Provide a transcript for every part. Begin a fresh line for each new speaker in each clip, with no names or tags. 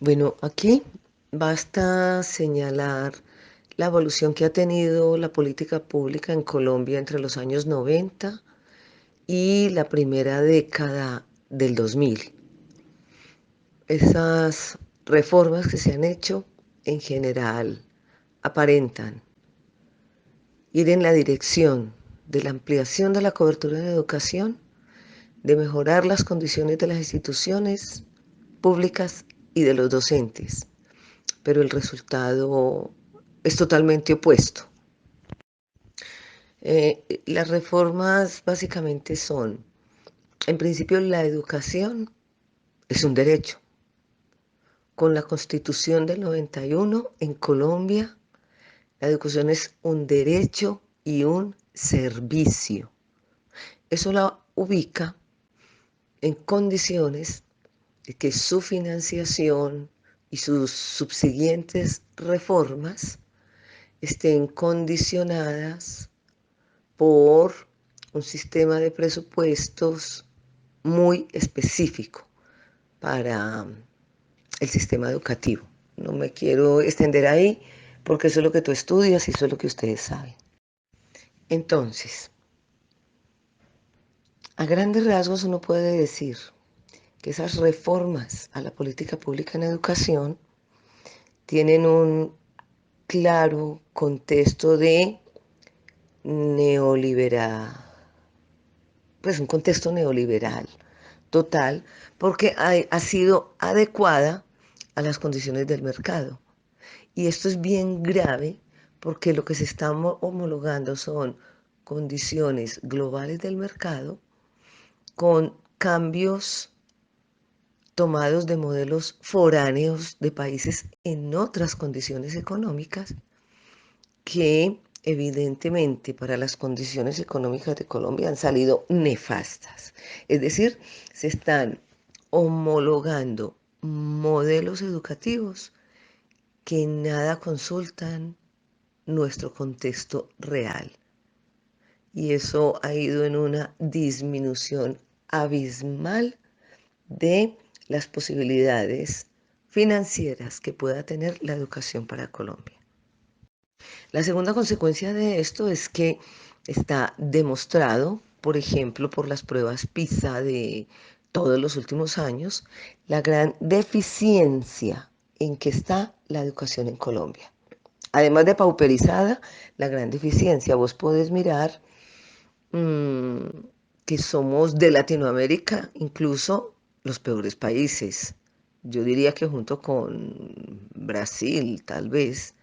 Bueno, aquí basta señalar la evolución que ha tenido la política pública en Colombia entre los años 90 y la primera década del 2000. Esas reformas que se han hecho en general aparentan ir en la dirección de la ampliación de la cobertura de educación, de mejorar las condiciones de las instituciones públicas y de los docentes, pero el resultado es totalmente opuesto. Las reformas básicamente son, en principio, la educación es un derecho. Con la Constitución del 91 en Colombia, la educación es un derecho y un servicio. Eso la ubica en condiciones de que su financiación y sus subsiguientes reformas estén condicionadas por un sistema de presupuestos muy específico para el sistema educativo. No me quiero extender ahí porque eso es lo que tú estudias y eso es lo que ustedes saben. Entonces, a grandes rasgos uno puede decir que esas reformas a la política pública en educación tienen un claro contexto de neoliberal, pues un contexto neoliberal total, porque ha sido adecuada a las condiciones del mercado. Y esto es bien grave porque lo que se está homologando son condiciones globales del mercado con cambios tomados de modelos foráneos de países en otras condiciones económicas que evidentemente para las condiciones económicas de Colombia han salido nefastas. Es decir, se están homologando modelos educativos que nada consultan nuestro contexto real. Y eso ha ido en una disminución abismal de las posibilidades financieras que pueda tener la educación para Colombia. La segunda consecuencia de esto es que está demostrado, por ejemplo, por las pruebas PISA de todos los últimos años, la gran deficiencia en que está la educación en Colombia. Además de pauperizada, la gran deficiencia. Vos podés mirar mmm, que somos de Latinoamérica incluso los peores países. Yo diría que junto con Brasil, tal vez,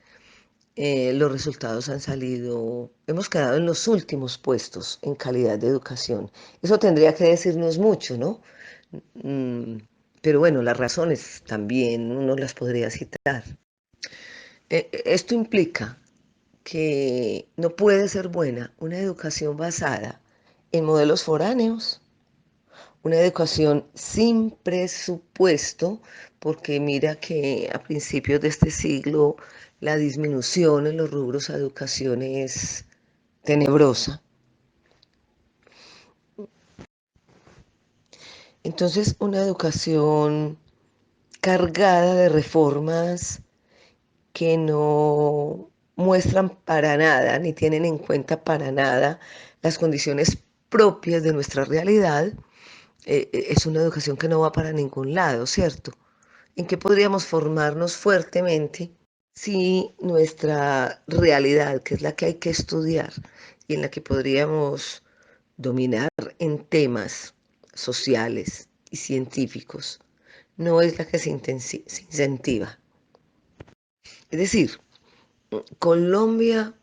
los resultados han salido, hemos quedado en los últimos puestos en calidad de educación. Eso tendría que decirnos mucho, ¿no? Mm, pero bueno, las razones también uno las podría citar. Esto implica que no puede ser buena una educación basada en modelos foráneos, una educación sin presupuesto, porque mira que a principios de este siglo la disminución en los rubros a educación es tenebrosa. Entonces, una educación cargada de reformas que no muestran para nada, ni tienen en cuenta para nada las condiciones propias de nuestra realidad, es una educación que no va para ningún lado, ¿cierto? ¿En qué podríamos formarnos fuertemente si nuestra realidad, que es la que hay que estudiar y en la que podríamos dominar en temas sociales y científicos, no es la que se incentiva? Es decir, Colombia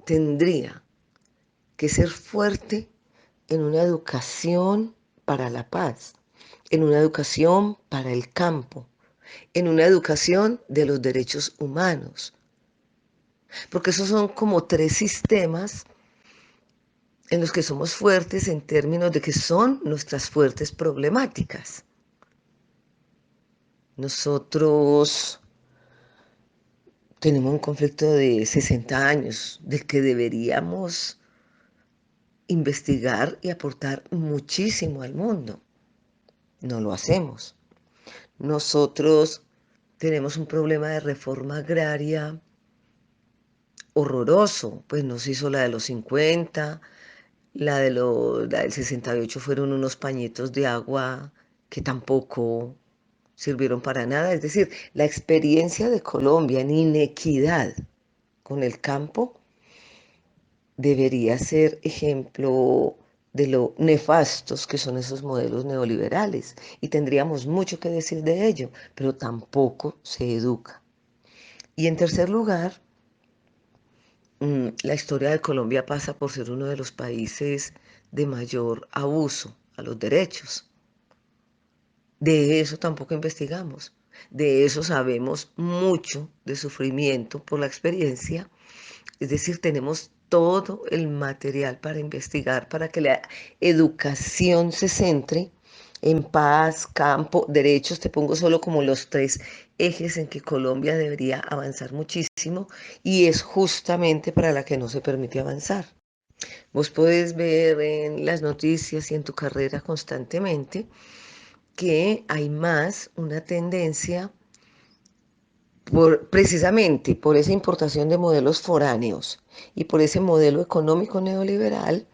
tendría que ser fuerte en una educación para la paz, en una educación para el campo, en una educación de los derechos humanos, porque esos son como tres sistemas en los que somos fuertes en términos de que son nuestras fuertes problemáticas. Nosotros tenemos un conflicto de 60 años del que deberíamos investigar y aportar muchísimo al mundo. No lo hacemos. Nosotros Tenemos un problema de reforma agraria horroroso, pues no se hizo la de los 50, la del 68 fueron unos pañitos de agua que tampoco sirvieron para nada. Es decir, la experiencia de Colombia en inequidad con el campo debería ser ejemplo de lo nefastos que son esos modelos neoliberales. Y tendríamos mucho que decir de ello, pero tampoco se educa. Y en tercer lugar, la historia de Colombia pasa por ser uno de los países de mayor abuso a los derechos. De eso tampoco investigamos. De eso sabemos mucho de sufrimiento por la experiencia. Es decir, tenemos todo el material para investigar, para que la educación se centre en paz, campo, derechos. Te pongo solo como los tres ejes en que Colombia debería avanzar muchísimo y es justamente para la que no se permite avanzar. Vos podés ver en las noticias y en tu carrera constantemente que hay más una tendencia precisamente por esa importación de modelos foráneos y por ese modelo económico neoliberal,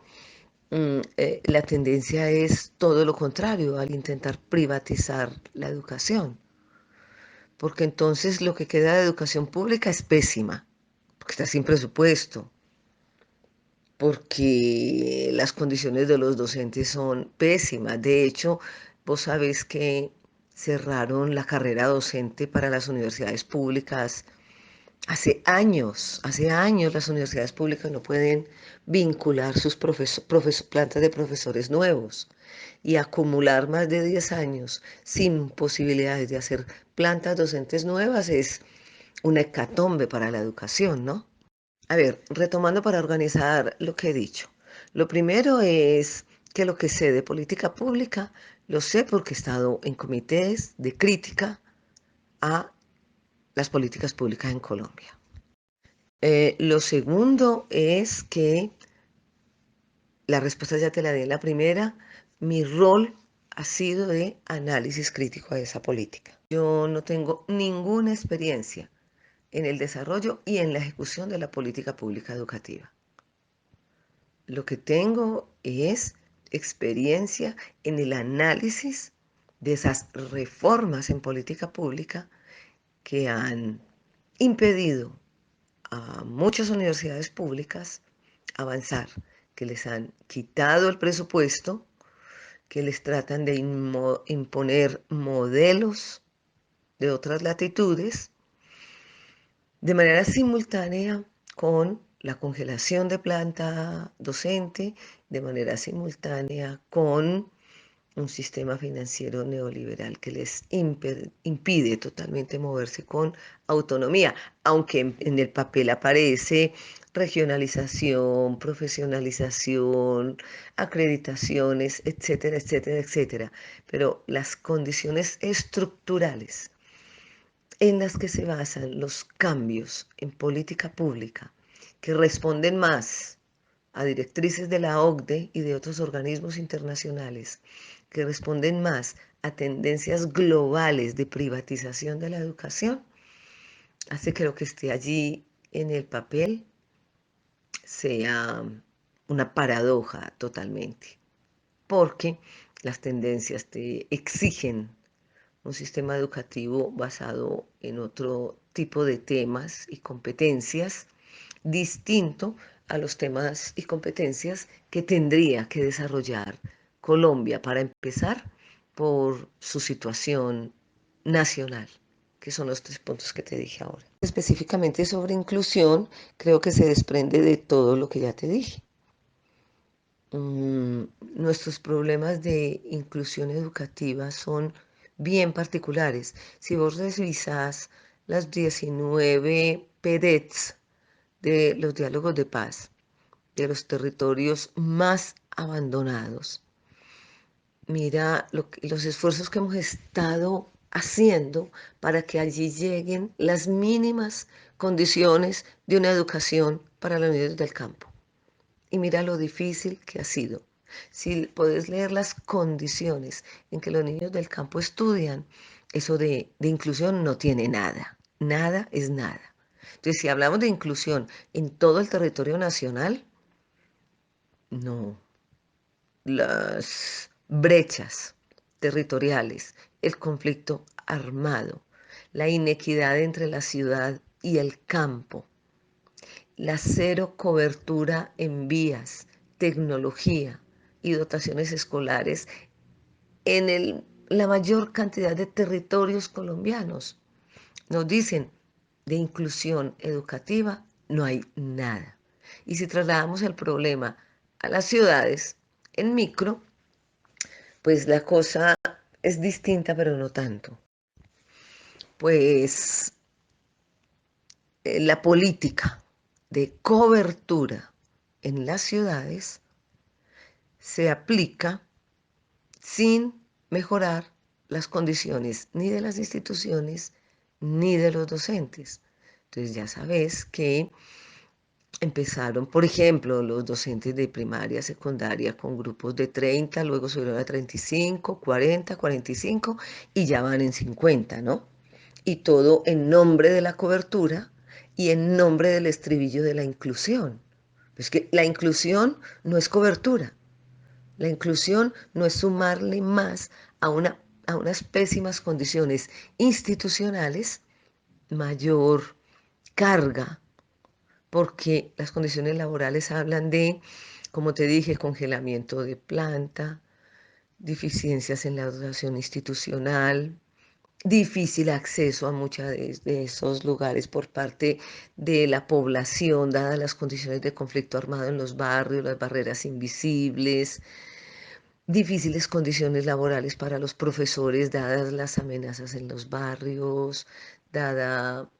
la tendencia es todo lo contrario al intentar privatizar la educación, porque entonces lo que queda de educación pública es pésima, porque está sin presupuesto, porque las condiciones de los docentes son pésimas. De hecho, vos sabés que cerraron la carrera docente para las universidades públicas hace años las universidades públicas no pueden vincular sus plantas de profesores nuevos y acumular más de 10 años sin posibilidades de hacer plantas docentes nuevas es una hecatombe para la educación, ¿no? A ver, retomando para organizar lo que he dicho. Lo primero es que lo que sé de política pública lo sé porque he estado en comités de crítica a las políticas públicas en Colombia. Lo segundo es que la respuesta ya te la di en la primera. Mi rol ha sido de análisis crítico de esa política. Yo no tengo ninguna experiencia en el desarrollo y en la ejecución de la política pública educativa. Lo que tengo es experiencia en el análisis de esas reformas en política pública que han impedido a muchas universidades públicas avanzar, que les han quitado el presupuesto, que les tratan de imponer modelos de otras latitudes de manera simultánea con la congelación de planta docente, de manera simultánea con un sistema financiero neoliberal que les impide totalmente moverse con autonomía, aunque en el papel aparece regionalización, profesionalización, acreditaciones, etcétera, etcétera, etcétera. Pero las condiciones estructurales en las que se basan los cambios en política pública, que responden más a directrices de la OCDE y de otros organismos internacionales, que responden más a tendencias globales de privatización de la educación, hace que lo que esté allí en el papel sea una paradoja totalmente, porque las tendencias te exigen un sistema educativo basado en otro tipo de temas y competencias distinto a los temas y competencias que tendría que desarrollar Colombia para empezar por su situación nacional, que son los tres puntos que te dije ahora. Específicamente sobre inclusión, creo que se desprende de todo lo que ya te dije. Nuestros problemas de inclusión educativa son bien particulares. Si vos revisás las 19 PEDETs de los diálogos de paz, de los territorios más abandonados, mira los esfuerzos que hemos estado haciendo para que allí lleguen las mínimas condiciones de una educación para los niños del campo. Y mira lo difícil que ha sido. Si puedes leer las condiciones en que los niños del campo estudian, Eso de inclusión no tiene nada. Nada es nada. Entonces, si hablamos de inclusión en todo el territorio nacional, no. Las brechas territoriales, el conflicto armado, la inequidad entre la ciudad y el campo, la cero cobertura en vías, tecnología y dotaciones escolares en la mayor cantidad de territorios colombianos. Nos dicen, de inclusión educativa no hay nada. Y si trasladamos el problema a las ciudades en micro, pues la cosa es distinta, pero no tanto. Pues la política de cobertura en las ciudades se aplica sin mejorar las condiciones ni de las instituciones ni de los docentes. Entonces ya sabes que empezaron, por ejemplo, los docentes de primaria, secundaria con grupos de 30, luego subieron a 35, 40, 45 y ya van en 50, ¿no? Y todo en nombre de la cobertura y en nombre del estribillo de la inclusión. Es que la inclusión no es cobertura, la inclusión no es sumarle más a, a unas pésimas condiciones institucionales mayor carga, porque las condiciones laborales hablan de, como te dije, congelamiento de planta, deficiencias en la dotación institucional, difícil acceso a muchos de esos lugares por parte de la población, dadas las condiciones de conflicto armado en los barrios, las barreras invisibles, difíciles condiciones laborales para los profesores, dadas las amenazas en los barrios, dada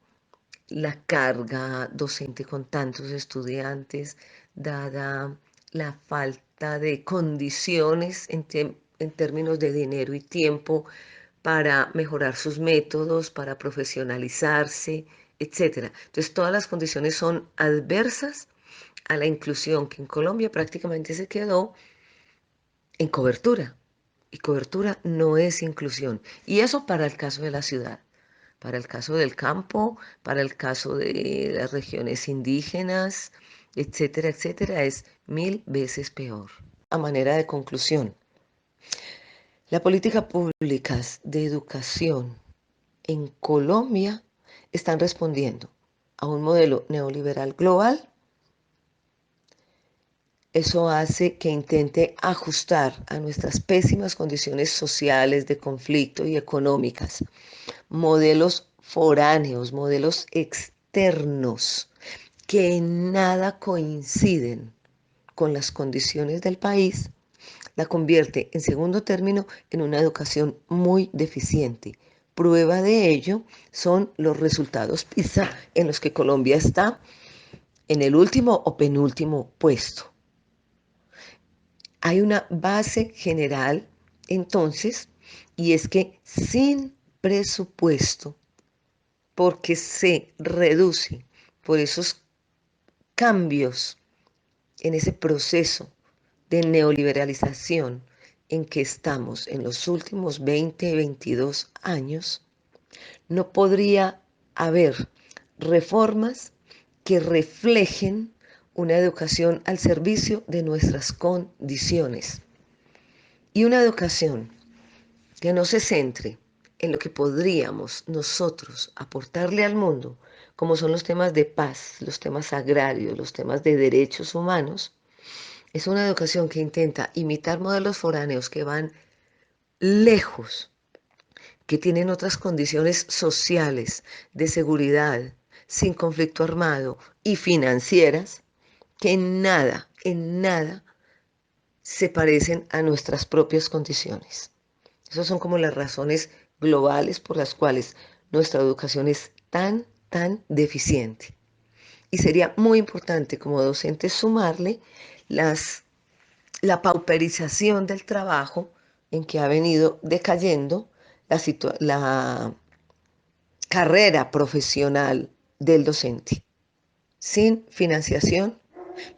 la carga docente con tantos estudiantes, dada la falta de condiciones en términos de dinero y tiempo para mejorar sus métodos, para profesionalizarse, etcétera. Entonces, todas las condiciones son adversas a la inclusión que en Colombia prácticamente se quedó en cobertura. Y cobertura no es inclusión. Y eso para el caso de la ciudad. Para el caso del campo, para el caso de las regiones indígenas, etcétera, etcétera, es 1000 veces peor. A manera de conclusión, la política públicas de educación en Colombia están respondiendo a un modelo neoliberal global. Eso hace que intente ajustar a nuestras pésimas condiciones sociales de conflicto y económicas, modelos foráneos, modelos externos que en nada coinciden con las condiciones del país, la convierte en segundo término en una educación muy deficiente. Prueba de ello son los resultados PISA en los que Colombia está en el último o penúltimo puesto. Hay una base general entonces, y es que sin presupuesto, porque se reduce por esos cambios en ese proceso de neoliberalización en que estamos en los últimos 20, 22 años, no podría haber reformas que reflejen una educación al servicio de nuestras condiciones. Y una educación que no se centre en lo que podríamos nosotros aportarle al mundo, como son los temas de paz, los temas agrarios, los temas de derechos humanos, es una educación que intenta imitar modelos foráneos que van lejos, que tienen otras condiciones sociales, de seguridad, sin conflicto armado y financieras, que en nada se parecen a nuestras propias condiciones. Esas son como las razones globales por las cuales nuestra educación es tan deficiente. Y sería muy importante como docentes sumarle la pauperización del trabajo en que ha venido decayendo la carrera profesional del docente, sin financiación,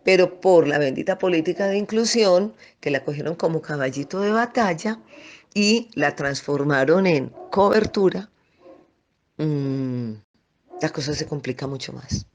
pero por la bendita política de inclusión, que la cogieron como caballito de batalla, y la transformaron en cobertura, mm, la cosa se complica mucho más.